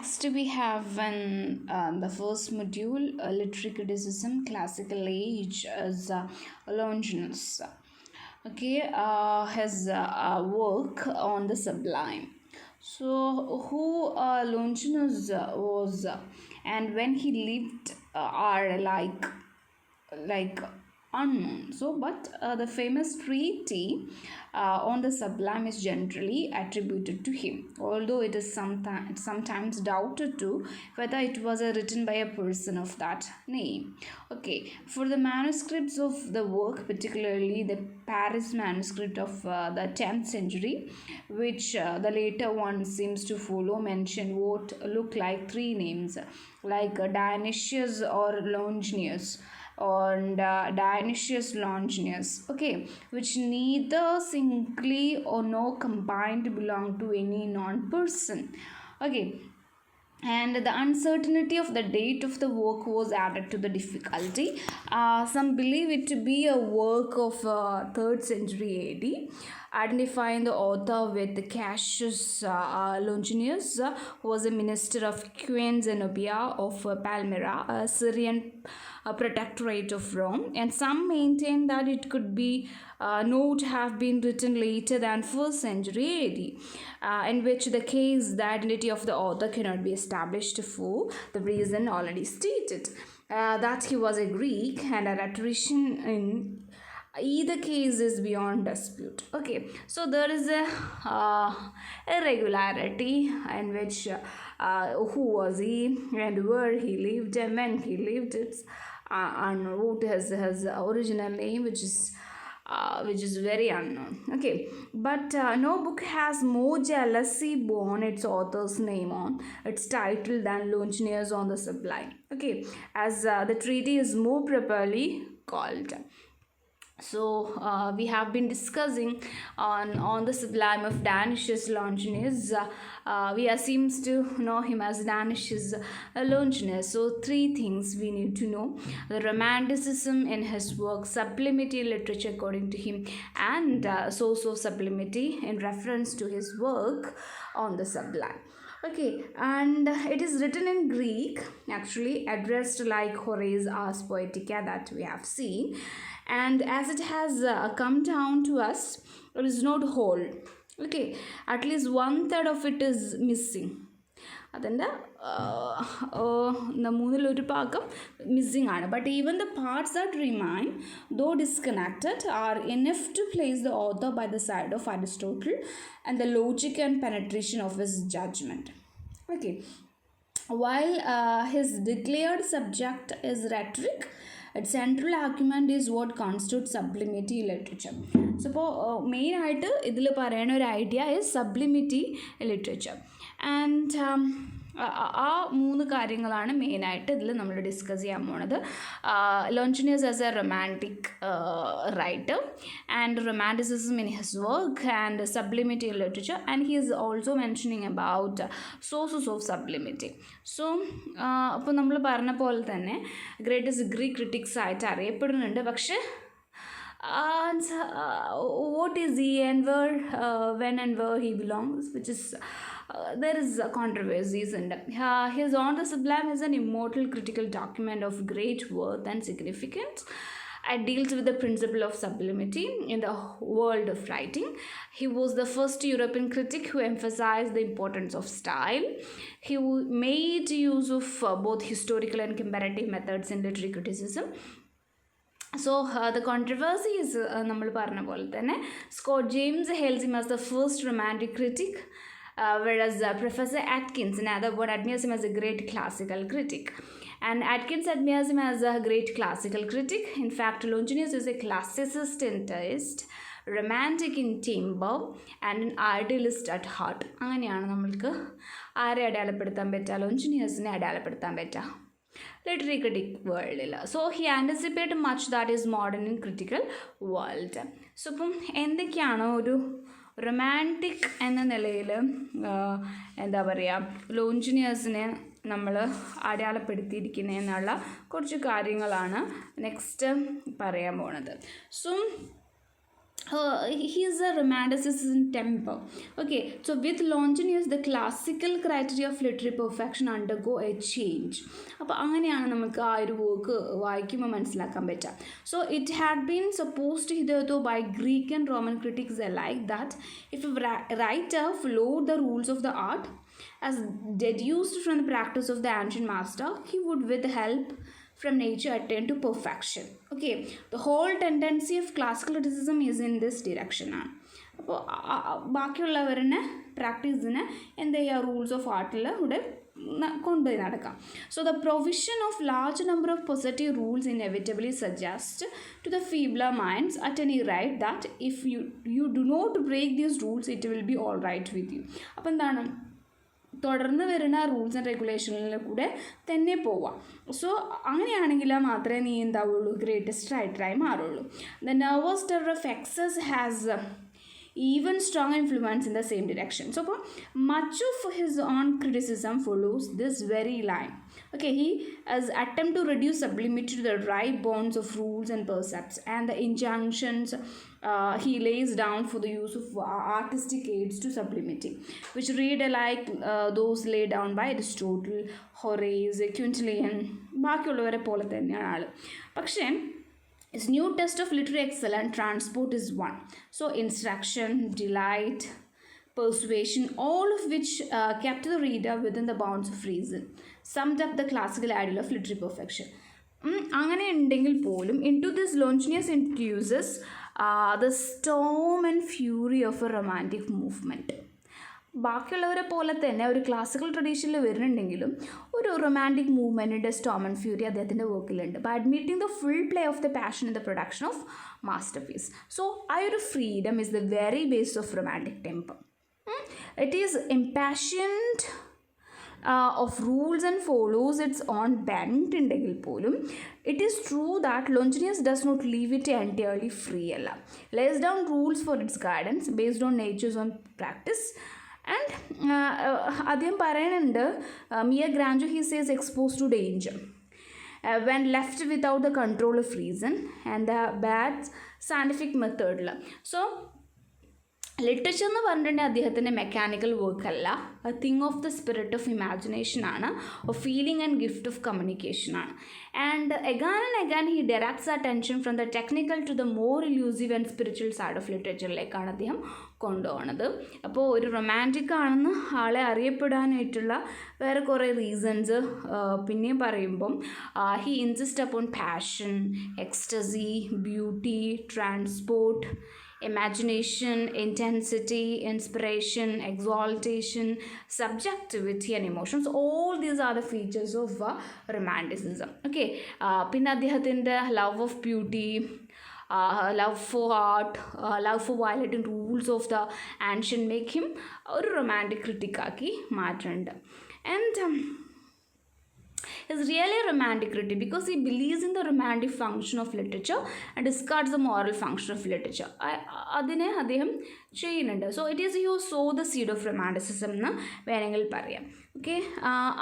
Next, we have the first module, literary criticism, classical age, as Longinus. Okay, his work on the Sublime. So, who Longinus was, and when he lived, are like unknown. So but the famous treatise on the Sublime is generally attributed to him, although it is sometimes doubted too whether it was written by a person of that name. Okay, for the manuscripts of the work, particularly the Paris manuscript of the 10th century, which the later one seems to follow, mention what look like three names, like Dionysius or Longinus, and Dionysius Longinus, okay, which neither singly or nor combined belong to any non-person. Okay, and the uncertainty of the date of the work was added to the difficulty. Some believe it to be a work of 3rd century AD, identifying the author with Cassius Longinus, who was a minister of Queen Zenobia of Palmyra, a Syrian protectorate of Rome, and some maintain that it could be known to have been written later than 1st century AD, in which the case the identity of the author cannot be established for the reason already stated, that he was a Greek and a rhetorician. In either case is beyond dispute. Okay, so there is a irregularity in which who was he and where he lived and when he lived. It's what his original name, which is very unknown. Okay, but no book has more jealousy borne its author's name on its title than Longinus on the Sublime. Okay, as the treaty is more properly called. So we have been discussing on the Sublime of Dionysius Longinus. We seems to know him as Dionysius Longinus. So 3 things we need to know: the romanticism in his work, sublimity literature according to him, and source of sublimity in reference to his work on the Sublime. Okay, and it is written in Greek, actually addressed like Horace Ars Poetica that we have seen, and as it has come down to us, it is not whole. Okay, at least 1/3 of it is missing. അതിൻ്റെ മൂന്നിലൊരു ഭാഗം missing ആണ്. But even the parts that remain, though disconnected, are enough to place the author by the side of Aristotle and the logic and penetration of his judgment. Okay, while his declared subject is rhetoric, its central argument is what constitutes sublimity literature. So ഇപ്പോൾ മെയിനായിട്ട് ഇതിൽ പറയുന്ന ഒരു idea is sublimity literature. And ആ 3 കാര്യങ്ങളാണ് മെയിനായിട്ട് ഇതിൽ നമ്മൾ ഡിസ്കസ് ചെയ്യാൻ പോണത്. Longinus as a romantic writer, and romanticism in his work, and sublimity in literature, and he is also mentioning about sources of sublimity. So അപ്പോൾ നമ്മൾ പറഞ്ഞ പോലെ തന്നെ ഗ്രേറ്റസ്റ്റ് ഗ്രീക്ക് ക്രിറ്റിക്സ് ആയിട്ട് അറിയപ്പെടുന്നുണ്ട്. പക്ഷേ what is he and where, when and where he belongs, which is there is controversies in that. His On the Sublime is an immortal critical document of great worth and significance. It deals with the principle of sublimity in the world of writing. He was the first European critic who emphasized the importance of style. He made use of both historical and comparative methods in literary criticism. So the controversy is നമ്മൾ പറഞ്ഞ പോലെ തന്നെ Scott James hails him as the first romantic critic, whereas Professor Atkins, in other words, admires him as a great classical critic. And Atkins admires him as a great classical critic. In fact, Longinus is a classicist in taste, romantic in temper, and an idealist at heart. അങ്ങനെയാണ് നമ്മൾക്ക് ആരെ അടയാളപ്പെടുത്താൻ പറ്റുക? ലോഞ്ചിനിയസിനെ അടയാളപ്പെടുത്താൻ പറ്റുക literary critic വേൾഡിൽ. So he anticipate much that is modern in critical world. So ഇപ്പം എന്തൊക്കെയാണോ ഒരു റൊമാൻറ്റിക് എന്ന നിലയിൽ എന്താ പറയുക ലോഞ്ചിനിയസിനെ നമ്മൾ അടയാളപ്പെടുത്തിയിരിക്കുന്നത് എന്നുള്ള കുറച്ച് കാര്യങ്ങളാണ് നെക്സ്റ്റ് പറയാൻ പോണത്. So he is a romanticist in temper. Okay, so with Longinus, the classical criteria of literary perfection undergo a change. അപ്പോൾ അങ്ങനെയാണ് നമുക്ക് ആ ഒരു വർക്ക് വായിക്കുമ്പോൾ മനസ്സിലാക്കാൻ പറ്റുക. So it had been supposed hitherto by Greek and Roman critics alike that if a writer followed the rules of the art as deduced from the practice of the ancient master, he would with help from nature attain to perfection. Okay, the whole tendency of classical criticism is in this direction. അപ്പോൾ ബാക്കിയുള്ളവരെ പ്രാക്ടീസിന് എന്ത് ചെയ്യുക, rules of ആർട്ടിൽ ഇവിടെ കൊണ്ടുപോയി നടക്കാം. So the provision of large number of positive rules inevitably suggest to the feebler minds at any right that if you do not break these rules it will be all right with you. അപ്പോൾ എന്താണ്, തുടർന്ന് വരുന്ന rules and റെഗുലേഷനിൽ കൂടെ തന്നെ പോവാം. So അങ്ങനെയാണെങ്കിൽ മാത്രമേ നീ എന്താവുള്ളൂ, ഗ്രേറ്റസ്റ്റ് റൈറ്ററായി മാറുള്ളൂ. The nervous terror of excess has even strong influence in the same direction. So much of his own criticism follows this very line. Okay, he has attempt to reduce sublimity to the dry bonds of rules and precepts and the injunctions he lays down for the use of artistic aids to sublimity, which read alike those laid down by Aristotle, Horace, Quintilian, ബാക്കിയുള്ളവരെ പോലെ തന്നെയാണ് ആൾ. പക്ഷേ his new test of literary excellence and transport is one. So instruction, delight, persuasion, all of which kept the reader within the bounds of reason, summed up the classical ideal of literary perfection. അങ്ങനെ ഉണ്ടെങ്കിൽ പോലും into this Longinus introduces the storm and fury of a romantic movement. ബാക്കിയുള്ളവരെ പോലെ തന്നെ ഒരു classical ട്രഡീഷനിൽ വരുന്നുണ്ടെങ്കിലും ഒരു റൊമാൻറ്റിക് മൂവ്മെൻറ്റിൻ്റെ സ്റ്റോം ആൻഡ് ഫ്യൂരി അദ്ദേഹത്തിൻ്റെ വർക്കിലുണ്ട്. By admitting the full play of the passion in the production of master piece. So ആ ഒരു freedom is the very base of romantic temper. It is impatient of rules and follows its own bent ഉണ്ടെങ്കിൽ പോലും it is true that Longinus does not leave it entirely free അല്ല. Lays down rules for its guidance based on nature's on practice. And അദ്ദേഹം പറയുന്നുണ്ട്, mere grandeur he says expose to danger when left without the control of reason and the bad scientific method. So literature എന്ന് പറഞ്ഞിട്ടുണ്ടെങ്കിൽ അദ്ദേഹത്തിൻ്റെ mechanical വർക്കല്ല, a thing of the spirit of imagination ആണ്, of feeling and gift of communication ആണ്. And again and again he directs attention from the technical to the more elusive and spiritual side of ലിറ്ററേച്ചറിലേക്കാണ് അദ്ദേഹം കൊണ്ടുപോകുന്നത്. അപ്പോൾ ഒരു romantic ആണെന്ന് ആളെ അറിയപ്പെടാനായിട്ടുള്ള വേറെ കുറേ റീസൺസ് പിന്നെയും പറയുമ്പം he insist upon passion, ecstasy, beauty, transport, imagination, intensity, inspiration, exaltation, subjectivity and emotions. All these are the features of romanticism. Okay, പിന്നെ അദ്ദേഹത്തിൻ്റെ love of beauty, love for art, love for violating rules of the ancient make him ഒരു romantic ക്രിട്ടിക്കാക്കി മാറ്റുന്നുണ്ട്. And is really a romantic critic because he believes in the romantic function of literature and discards the moral function of literature. അതിനെ അദ്ദേഹം ചെയ്യുന്നുണ്ട്. So it is you so the seed of romanticism എന്ന് വേണമെങ്കിൽ പറയാം. Okay,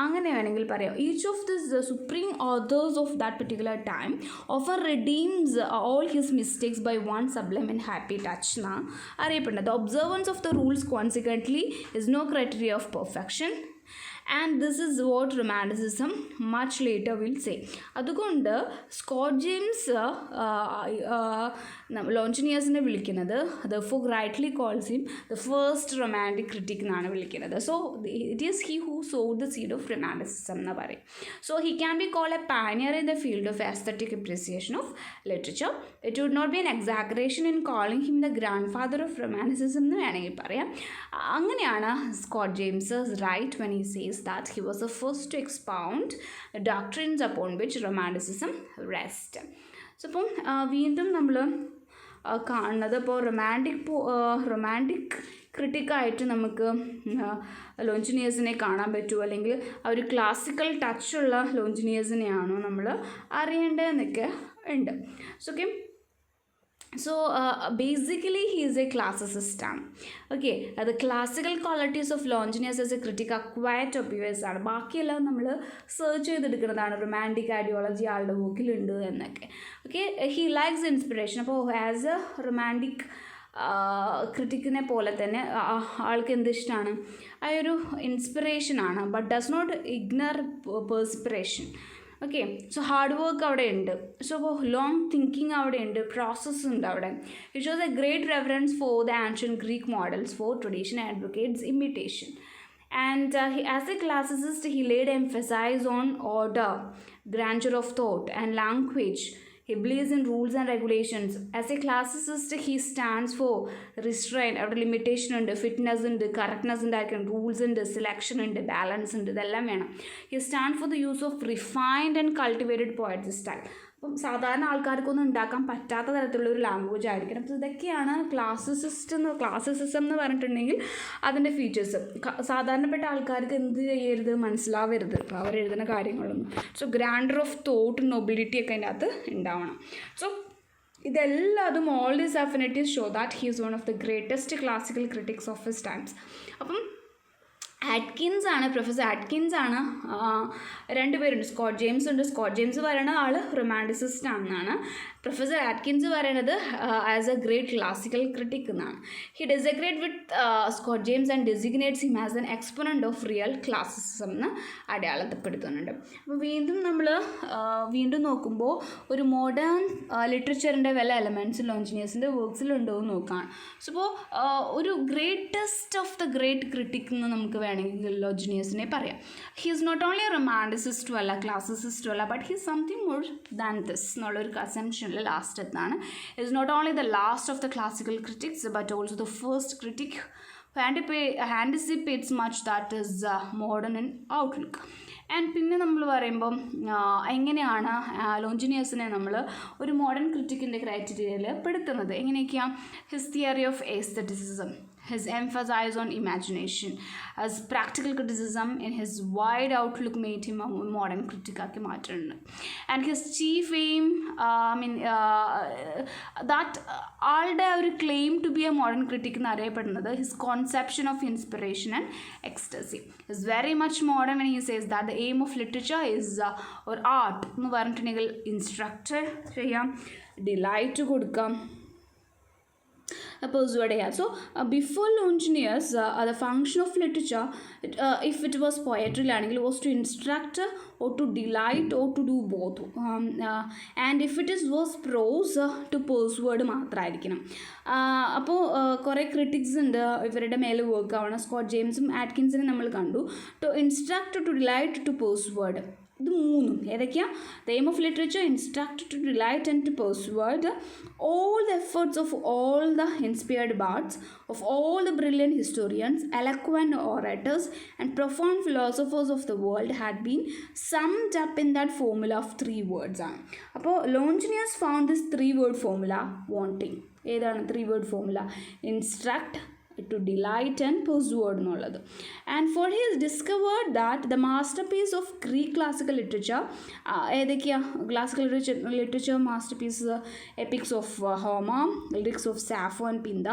അങ്ങനെ വേണമെങ്കിൽ പറയാം. Each of this supreme authors of that particular time offer redeems all his mistakes by one sublime and happy touch എന്നാണ് അറിയപ്പെടുന്നത്. The observance of the rules consequently is no criteria of perfection. And this is what romanticism much later will say. അതുകൊണ്ട് Scott James ലോഞ്ചിനിയസിനെ വിളിക്കുന്നത് therefore rightly calls him the first romantic critic എന്നാണ് വിളിക്കുന്നത്. So it is he who sowed the seed of romanticism എന്ന് പറയും. So he can be called a pioneer in the field of aesthetic appreciation of literature. It would not be an exaggeration in calling him the grandfather of romanticism എന്ന് വേണമെങ്കിൽ പറയാം. അങ്ങനെയാണ് Scott James write when he says that he was the first to expound the doctrines upon which romanticism rests. So ഇപ്പം വീണ്ടും നമ്മൾ കാണുന്നത് ഇപ്പോൾ romantic ക്രിട്ടിക്കായിട്ട് നമുക്ക് ലോഞ്ചിനിയസിനെ കാണാൻ പറ്റുമോ, അല്ലെങ്കിൽ ആ ഒരു ക്ലാസിക്കൽ ടച്ചുള്ള ലോഞ്ചിനിയസിനെയാണോ നമ്മൾ അറിയേണ്ടതെന്നൊക്കെ ഉണ്ട്. So okay, So basically he is a classicist ആണ്. ഓക്കെ, അത് classical qualities of Longinus as a critic ആ ക്വയറ്റ് ഒബ്വിയസ് ആണ്. ബാക്കിയെല്ലാം നമ്മൾ സെർച്ച് ചെയ്തെടുക്കുന്നതാണ്. റൊമാൻറ്റിക് ഐഡിയോളജി ആളുടെ ബുക്കിലുണ്ട് എന്നൊക്കെ. Okay, he likes inspiration. അപ്പോൾ ആസ് എ റൊമാൻറ്റിക് ക്രിറ്റിക്കിനെ പോലെ തന്നെ ആൾക്ക് എന്തിഷ്ടമാണ്, ആ ഒരു ഇൻസ്പിറേഷനാണ്. But does not ignore perspiration. Okay, so hard work അവിടെ ഉണ്ട്. സോ ലോങ് തിങ്കിങ് അവിടെ ഉണ്ട്, പ്രോസസ്സ് ഉണ്ട് അവിടെ. It shows A great reference for the ancient Greek models four tradition advocates imitation. And as a classicist, he laid emphasis on order, grandeur of thought, and language. He believes in rules and regulations. As a classicist, he stands for restraint. അവിടെ limitation ഉണ്ട്, fitness ഉണ്ട്, correctness ഉണ്ടായിരിക്കണം, rules ഉണ്ട്, selection ഉണ്ട്, balance ഉണ്ട്, ഇതെല്ലാം വേണം. He stand for the use of refined and cultivated poetry style. അപ്പം സാധാരണ ആൾക്കാർക്കൊന്നും ഉണ്ടാക്കാൻ പറ്റാത്ത തരത്തിലുള്ളൊരു ലാംഗ്വേജ് ആയിരിക്കണം. അപ്പോൾ ഇതൊക്കെയാണ് ക്ലാസിസിസം എന്ന് പറഞ്ഞിട്ടുണ്ടെങ്കിൽ അതിൻ്റെ ഫീച്ചേഴ്സ്. സാധാരണപ്പെട്ട ആൾക്കാർക്ക് എന്ത് ചെയ്യരുത്, മനസ്സിലാവരുത് അവർ എഴുതുന്ന കാര്യങ്ങളൊന്നും. So grandeur of thought, nobility ഒക്കെ അതിൻ്റെ അകത്ത് ഉണ്ടാവണം. സോ ഇതെല്ലാതും all these affinities show that he is one of the greatest classical critics of his times. അപ്പം ആറ്റ്കിൻസ് ആണ്, പ്രൊഫസർ ആറ്റ്കിൻസ് ആണ്. രണ്ടുപേരുണ്ട്, സ്കോട്ട് ജെയിംസ് ഉണ്ട്. സ്കോട്ട് ജെയിംസ് പറയുന്ന ആൾ റൊമാൻറ്റിസിസ്റ്റ് ആണെന്നാണ്. പ്രൊഫസർ ആറ്റ്കിൻസ് പറയുന്നത് as a great classical critic എന്നാണ്. He disagreed with Scott James and designates him as an exponent of real classicism എന്ന് അടയാളപ്പെടുത്തുന്നുണ്ട്. അപ്പോൾ വീണ്ടും നോക്കുമ്പോൾ ഒരു മോഡേൺ ലിറ്ററേച്ചറിൻ്റെ വല്ല എലമെൻറ്റ്സ് ലോഞ്ചിനിയസിൻ്റെ വർക്ക്സിലുണ്ടോ എന്ന് നോക്കുകയാണ്. സോ ഇപ്പോൾ ഒരു greatest of the great critic എന്ന് നമുക്ക് വേണമെങ്കിൽ ലോഞ്ചിനിയസിനെ പറയാം. ഹി ഈസ് നോട്ട് ഓൺലി റൊമാൻറ്റിസിസ്റ്റും അല്ല, ക്ലാസിസിസ്റ്റും അല്ല, but he is something more than this എന്നുള്ളൊരു കൺസെപ്ഷനിൽ ലാസ്റ്റ് എത്താണ്. Is not only the last of the classical critics but also the first critic anticipates much that is modern in outlook. And പിന്നെ നമ്മൾ പറയുമ്പം എങ്ങനെയാണ് ലോഞ്ചിനിയസിനെ നമ്മൾ ഒരു മോഡേൺ ക്രിറ്റിക്കിൻ്റെ ക്രൈറ്റീരിയയിൽ പെടുത്തുന്നത്, എങ്ങനെയൊക്കെയാണ്? His theory of aestheticism, his emphasis on imagination, as practical criticism in his wide outlook made him a modern critic ആക്കി മാറ്റുന്നുണ്ട്. And his chief aim, that ആളുടെ ഒരു claim to be a modern critic എന്ന് അറിയപ്പെടുന്നത് his conception of inspiration and ecstasy is very much modern when he says that the aim of literature is or art എന്ന് പറഞ്ഞിട്ടുണ്ടെങ്കിൽ instruct ചെയ്യാം, delight കൊടുക്കാം, persuade. So before Longinus, the function of literature, if it was poetry learning, was to instruct or to delight or to do both. And if it was prose, to persuade മാത്രമായിരിക്കണം. അപ്പോൾ കുറേ critics ഉണ്ട് ഇവരുടെ മേലെ work ആവണം. Scott ജെയിംസും ആറ്റ്കിൻസിനെ നമ്മൾ കണ്ടു. To instruct, to delight, to persuade. ഇത് മൂന്നും ഏതൊക്കെയാണ്? The aim of literature, instruct, to delight and to persuade. All the efforts of all the inspired bards, of all the brilliant historians, eloquent orators, and profound philosophers of the world had been summed up in that formula of 3 words. അപ്പോൾ Longinus found this 3-word formula wanting. ഏതാണ് 3-word formula? Instruct, to delight and persuade എന്നുള്ളത്. And for he is discovered that the master piece of Greek classical literature, ഏതൊക്കെയാണ് classical literature master piece? Epics of Homer, lyrics of Sappho and Pindar,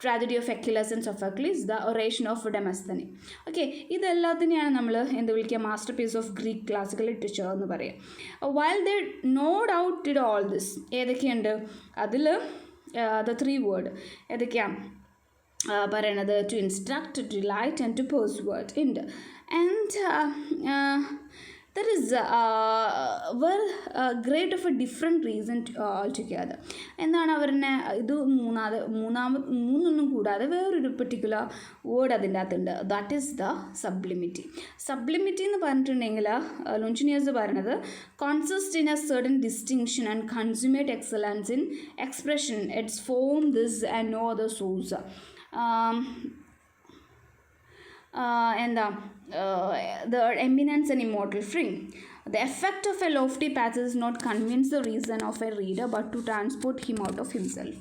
tragedy of Aeschylus and Sophocles, the oration of Demosthenes. Okay, ഇതെല്ലാത്തിനെയാണ് നമ്മൾ എന്ത് വിളിക്കുക? Master piece of Greek classical literature എന്ന് പറയാം. While they no doubt did all this, ഏതൊക്കെയുണ്ട് അതിൽ? The 3 word ഏതൊക്കെയാണ് പറയണത്? To instruct, to delight and to persuade ഉണ്ട്. And that is great of a different reason altogether. എന്താണ് അവരുടെ ഇത്? മൂന്നൊന്നും കൂടാതെ വേറൊരു പെർട്ടിക്കുലർ വേർഡ് അതിൻ്റെ അകത്തുണ്ട്. That is the sublimity. Sublimity എന്ന് പറഞ്ഞിട്ടുണ്ടെങ്കിൽ ലോഞ്ചിനിയസ് പറയുന്നത് consist in a certain distinction and consummate excellence in expression, its from this and no other source. എന്താ the eminence and immortal frame. The effect of a lofty passage is not convince the reason of a reader but to transport him out of himself.